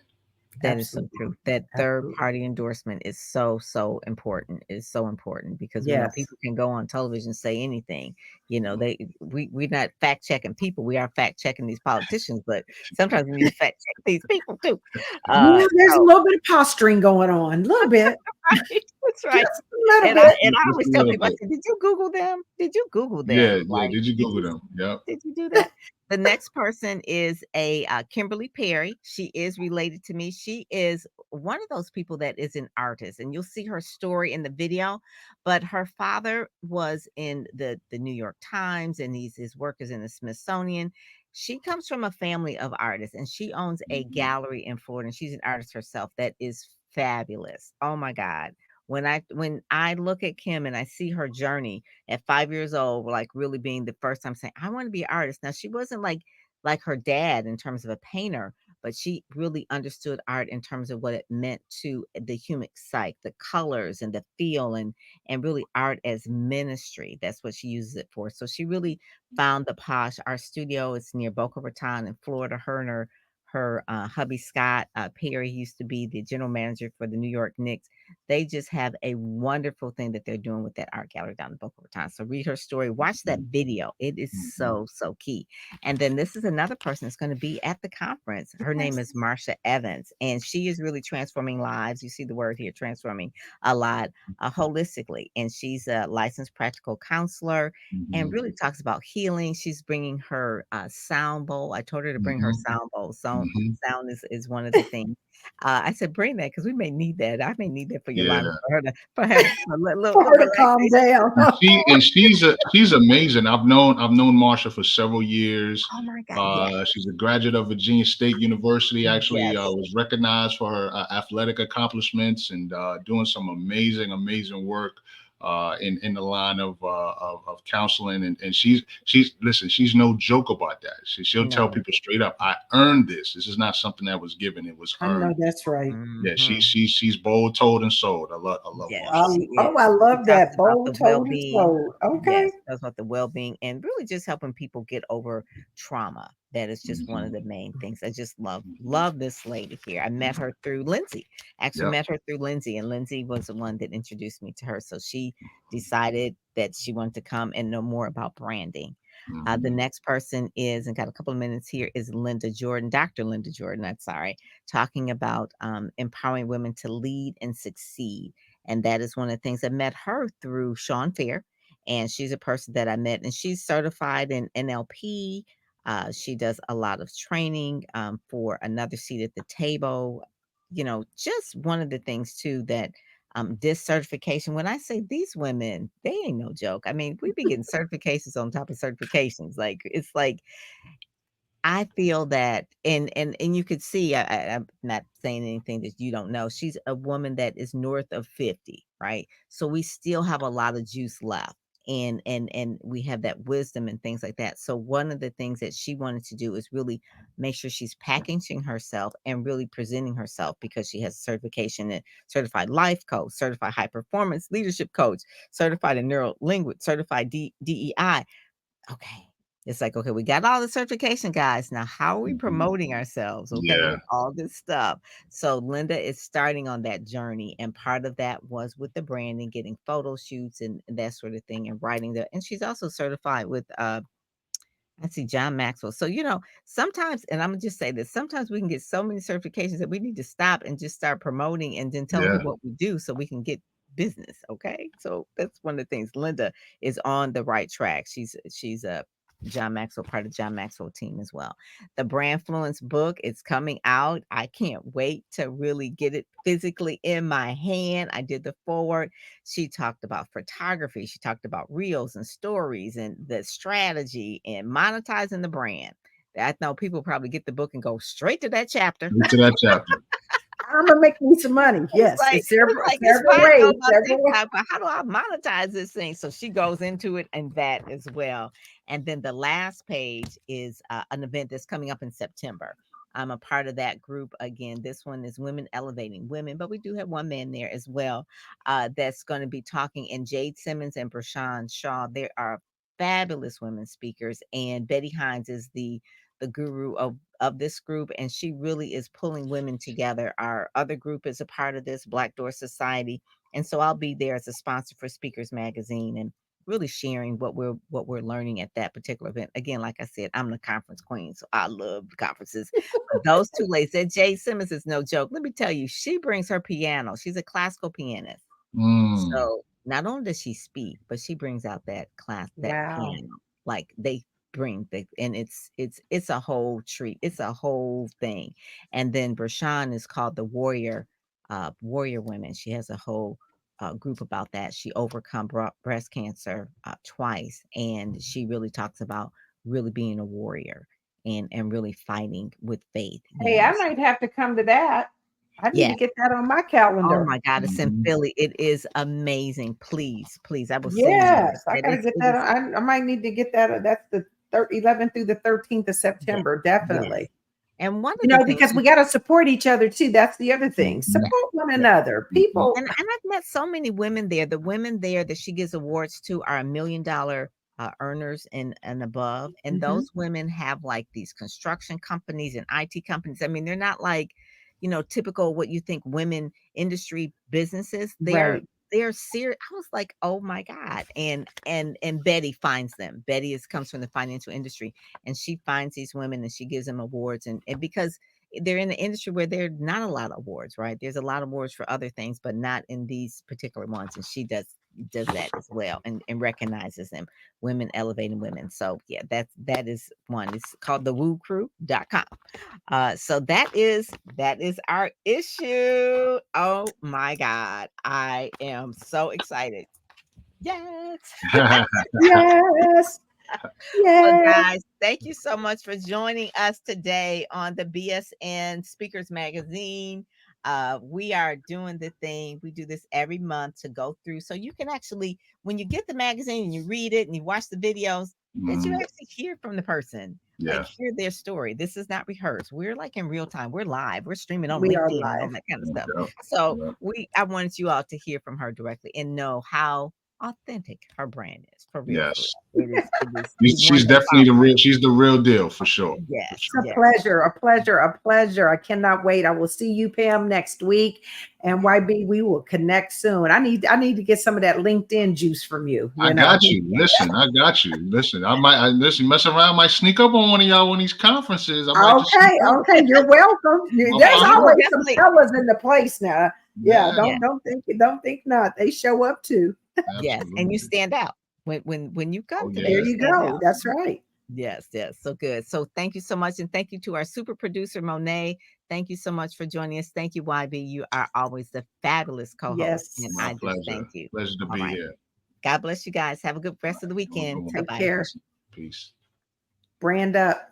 That is so Absolutely. true. That third Absolutely. party endorsement is so, so important. It's so important because we know Yes. people can go on television and say anything. We're not fact checking people. We are fact checking these politicians, but sometimes we need to fact check these people too. Yeah, there's a So little bit of posturing going on, a little bit, right, that's right. just a little And I bit. and I Just always a tell little people, I bit. said, "Did you Google them? Did you Google Yeah, them? yeah. Like, Did you did Google you them? Yep. did you do that?" The next person is a Kimberly Perry. She is related to me. She is one of those people that is an artist, and you'll see her story in the video. But her father was in the New York Times, and his work is in the Smithsonian. She comes from a family of artists, and she owns a Mhm. gallery in Florida, and she's an artist herself that is fabulous. Oh my God. When I look at Kim and I see her journey at 5 years old, like really being the first time saying, I want to be an artist. Now she wasn't like her dad in terms of a painter, but she really understood art in terms of what it meant to the human psyche, the colors and the feel and really art as ministry. That's what she uses it for. So she really found the posh. Our studio is near Boca Raton in Florida. Her and her hubby Scott Perry used to be the general manager for the New York Knicks. They just have a wonderful thing that they're doing with that art gallery down in Boca Raton. So read her story, watch that video. It is Mhm. so, so key. And then this is another person that's going to be at the conference. Her name is Marsha Evans, and she is really transforming lives. You see the word here, transforming a lot holistically. And she's a licensed practical counselor and Mhm. really talks about healing. She's bringing her sound bowl. I told her to bring her Mhm. sound bowl. So Mhm. sound is one of the things. I said, bring that because we may need that. I may need that for Yolanda Yeah. for her to for have a little, For little her to calm relaxation. down. She's amazing. I've known Marsha for several years. Oh my God, yes, She's a graduate of Virginia State University. Actually, yes. was recognized for her athletic accomplishments and doing some amazing work in the line of counseling. And she's listen. She's no joke about that. She'll tell No. people straight up, "I earned this. This is not something that was given. It was I know earned." that's right. Yeah, Mhm. she's bold, told, and sold. I love Yes, Marsha. she Oh, is. I She love talks that. about the Bold, told, and well-being. sold. Okay. Yes, talks about the well-being and really just helping people get over trauma. That is just one of Mhm. the main things. I just love Mhm. love this lady here. I met her through Lindsay. Actually Yep. met her through Lindsay, and Lindsay was the one that introduced me to her. So she decided that she wanted to come and know more about branding. The Mhm. next person is, and got a couple of minutes here, is Linda Jordan, Dr. Linda Jordan. I'm sorry, talking about empowering women to lead and succeed. And that is one of the things I met her through Sean Fair. And she's a person that I met, and she's certified in NLP. She does a lot of training for another seat at the table. Just one of the things too that this certification, when I say these women, they ain't no joke. I mean, we be getting certifications on top of certifications. Like it's like I feel that and you could see I'm not saying anything that you don't know. She's a woman that is north of 50, right? So we still have a lot of juice left. And we have that wisdom and things like that. So one of the things that she wanted to do is really make sure she's packaging herself and really presenting herself because she has certification in certified life coach, certified high performance leadership coach, certified in neuro language, certified DEI. Okay. It's like, okay, we got all the certification, guys. Now, how are we Mhm. promoting ourselves? Okay, Yeah. with all this stuff. So, Linda is starting on that journey. And part of that was with the branding, getting photo shoots and that sort of thing, and writing the. And she's also certified with I see John Maxwell. So, sometimes, and I'm gonna just say this, sometimes we can get so many certifications that we need to stop and just start promoting and then telling Yeah. people what we do so we can get business. Okay. So that's one of the things. Linda is on the right track. She's a John Maxwell, part of John Maxwell team as well. The Brandfluence book is coming out. I can't wait to really get it physically in my hand. I did the forward. She talked about photography. She talked about reels and stories and the strategy and monetizing the brand. I know people probably get the book and go straight to that chapter. Get to that chapter. I'm gonna make me some money. It's Yes, like it's it's several like it's several fine to go ways. on Several ways. TikTok, but how do I monetize this thing? So she goes into it and that as well. And then the last page is an event that's coming up in September. I'm a part of that group again. This one is Women Elevating Women, but we do have one man there as well that's going to be talking. And Jade Simmons and Brashawn Shaw, there are fabulous women speakers. And Betty Hines is the the guru of this group, and she really is pulling women together. Our other group is a part of this, Black Door Society, and so I'll be there as a sponsor for Speakers Magazine and really sharing what we're learning at that particular event. Again, like I said, I'm the conference queen, so I love the conferences. But those two ladies, that Jay Simmons is no joke. Let me tell you, she brings her piano. She's a classical pianist. Mm. So not only does she speak, but she brings out that Wow. piano. Like they bring the, and it's a whole treat. It's a whole thing. And then Brashan is called the Warrior Women. She has a whole group about that. She overcome breast cancer twice, and she really talks about really being a warrior and really fighting with faith. Hey, I might have to come to that. I need Yeah. to get that on my Oh calendar. my God, it's in Mhm. Philly. It is amazing. Please, please, I will send you Yes, there. I That got to is, get it that. is, I might need to get that. That's the 11th through the 13th of yes, September. yes. Definitely. And one You of the know, things, because we got to support each other too. That's the other thing. yeah, Support one yeah. another. Mhm. People, And I've met so many women there. The women there that she gives awards to are $1 million earners and above. And Mhm. those women have like these construction companies and IT companies. I mean, they're not like, typical what you think women industry businesses. Right. They're serious. I was like, oh my God. And Betty finds them. Betty comes from the financial industry, and she finds these women and she gives them awards. And because they're in the industry where there are not a lot of awards, right? There's a lot of awards for other things, but not in these particular ones. And she does that as well, and recognizes them, women elevating women. So yeah, that is one. It's called the woocrew.com. So that is our issue. Oh my God. I am so excited. Yes. Yes. Well, Yes. guys, thank you so much for joining us today on the BSN Speakers Magazine. We are doing the thing. We do this every month to go through, so you can actually, when you get the magazine and you read it and you watch the videos, that you Mhm. actually hear from the person, like Yeah. hear their story. This is not rehearsed. We're like in real time. We're live. We're streaming on We are LinkedIn and all live. that kind of stuff. Yep. So Yep. I wanted you all to hear from her directly and know how authentic her brand is, for real, for Yes. real. It is one She's that's definitely the powerful. real. She's the real deal for sure. For Yes, A sure. yes. pleasure, a pleasure, a pleasure. I cannot wait. I will see you, Pam, next week. And YB, we will connect soon. I need to get some of that LinkedIn juice from you, I you know. got you. Listen, I got you. Listen, listen, mess around, might sneak up on one of y'all, one of these conferences. I might just sneak Okay, up. okay, you're welcome. I'll There's You pop will up. always some definitely, fellas in the place now. Yeah, Yeah, yeah, don't think not. They show up too. yes. And you absolutely. stand out. When you Oh come today, There you yeah. you stand go. out. That's right. Yes, yes. So good. So thank you so much. And thank you to our super producer, Monet. Thank you so much for joining us. Thank you, YB. You are always the fabulous co-host. And Yes. My I just pleasure. thank you. Pleasure to All be right. here. God bless you guys. Have a good rest of the Have a good weekend. one. Bye Take bye. care. Peace. Brand up.